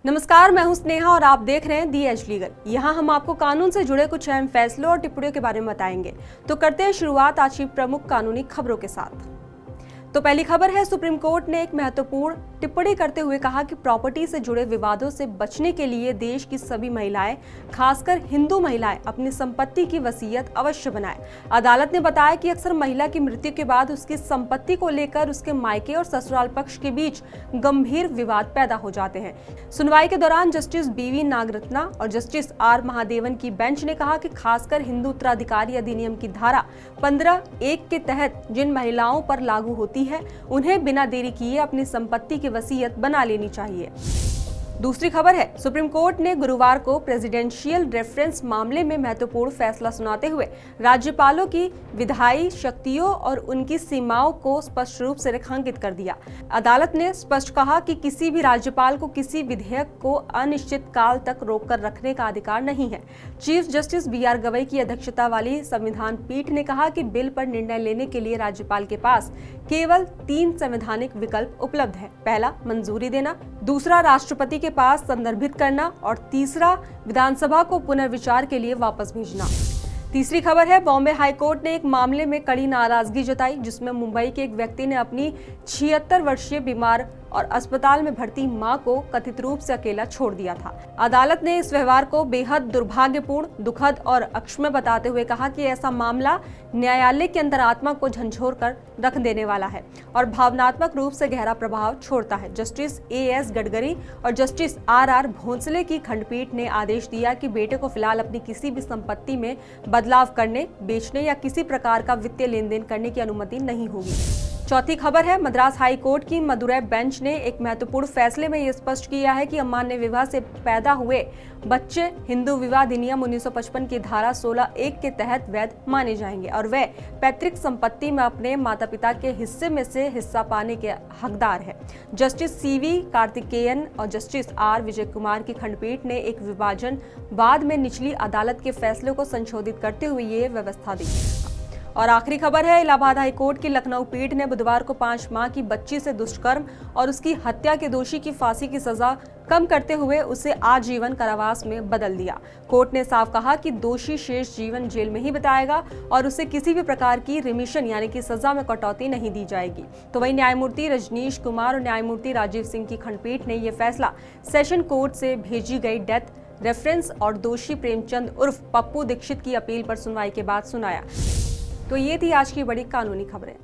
नमस्कार, मैं हूं स्नेहा और आप देख रहे हैं दी एज लीगल। यहाँ हम आपको कानून से जुड़े कुछ अहम फैसलों और टिप्पणियों के बारे में बताएंगे। तो करते हैं शुरुआत आज की प्रमुख कानूनी खबरों के साथ। तो पहली खबर है, सुप्रीम कोर्ट ने एक महत्वपूर्ण टिप्पणी करते हुए कहा कि प्रॉपर्टी से जुड़े विवादों से बचने के लिए देश की सभी महिलाएं, खासकर हिंदू महिलाएं, अपनी संपत्ति की वसीयत अवश्य बनाएं। अदालत ने बताया कि अक्सर महिला की मृत्यु के बाद उसकी संपत्ति को लेकर उसके मायके और ससुराल पक्ष के बीच गंभीर विवाद पैदा हो जाते हैं। सुनवाई के दौरान जस्टिस बीवी नागरत्ना और जस्टिस आर महादेवन की बेंच ने कहा कि खासकर हिंदू उत्तराधिकारी अधिनियम की धारा 15(1) के तहत जिन महिलाओं पर लागू होती है, उन्हें बिना देरी किए अपनी संपत्ति की वसीयत बना लेनी चाहिए। दूसरी खबर है, सुप्रीम कोर्ट ने गुरुवार को प्रेसिडेंशियल रेफरेंस मामले में महत्वपूर्ण फैसला सुनाते हुए राज्यपालों की विधायी शक्तियों और उनकी सीमाओं को स्पष्ट रूप से रेखांकित कर दिया। अदालत ने स्पष्ट कहा कि किसी भी राज्यपाल को किसी विधेयक को अनिश्चित काल तक रोककर रखने का अधिकार नहीं है। चीफ जस्टिस BR गवई की अध्यक्षता वाली संविधान पीठ ने कहा कि बिल पर निर्णय लेने के लिए राज्यपाल के पास केवल 3 संवैधानिक विकल्प उपलब्ध है। पहला, मंजूरी देना, दूसरा, राष्ट्रपति के पास संदर्भित करना और तीसरा, विधानसभा को पुनर्विचार के लिए वापस भेजना। तीसरी खबर है, बॉम्बे हाई कोर्ट ने एक मामले में कड़ी नाराजगी जताई जिसमें मुंबई के एक व्यक्ति ने अपनी 76 वर्षीय बीमार और अस्पताल में भर्ती मां को कथित रूप से अकेला छोड़ दिया था। अदालत ने इस व्यवहार को बेहद दुर्भाग्यपूर्ण, दुखद और अक्षम्य बताते हुए कहा कि ऐसा मामला न्यायालय की अंतरात्मा को झंझोर कर रख देने वाला है और भावनात्मक रूप से गहरा प्रभाव छोड़ता है। जस्टिस AS गडकरी और जस्टिस RR भोंसले की खंडपीठ ने आदेश दिया कि बेटे को फिलहाल अपनी किसी भी संपत्ति में बदलाव करने, बेचने या किसी प्रकार का वित्तीय लेन देन करने की अनुमति नहीं होगी। चौथी खबर है, मद्रास हाई कोर्ट की मदुरै बेंच ने एक महत्वपूर्ण फैसले में यह स्पष्ट किया है कि अमान्य विवाह से पैदा हुए बच्चे हिंदू विवाह अधिनियम 1955 की धारा 16(1) के तहत वैध माने जाएंगे और वे पैतृक संपत्ति में अपने माता पिता के हिस्से में से हिस्सा पाने के हकदार है। जस्टिस CV कार्तिकेयन और जस्टिस R विजय कुमार की खंडपीठ ने एक विभाजन बाद में निचली अदालत के फैसले को संशोधित करते हुए ये व्यवस्था दी। और आखिरी खबर है, इलाहाबाद हाई कोर्ट की लखनऊ पीठ ने बुधवार को 5 माह की बच्ची से दुष्कर्म और उसकी हत्या के दोषी की फांसी की सजा कम करते हुए उसे आजीवन कारावास में बदल दिया। कोर्ट ने साफ कहा कि दोषी शेष जीवन जेल में ही बिताएगा और उसे किसी भी प्रकार की रिमिशन यानी कि सजा में कटौती नहीं दी जाएगी। तो वहीं न्यायमूर्ति रजनीश कुमार और न्यायमूर्ति राजीव सिंह की खंडपीठ ने यह फैसला सेशन कोर्ट से भेजी गई डेथ रेफरेंस और दोषी प्रेमचंद उर्फ पप्पू दीक्षित की अपील पर सुनवाई के बाद सुनाया। तो ये थी आज की बड़ी कानूनी खबरें।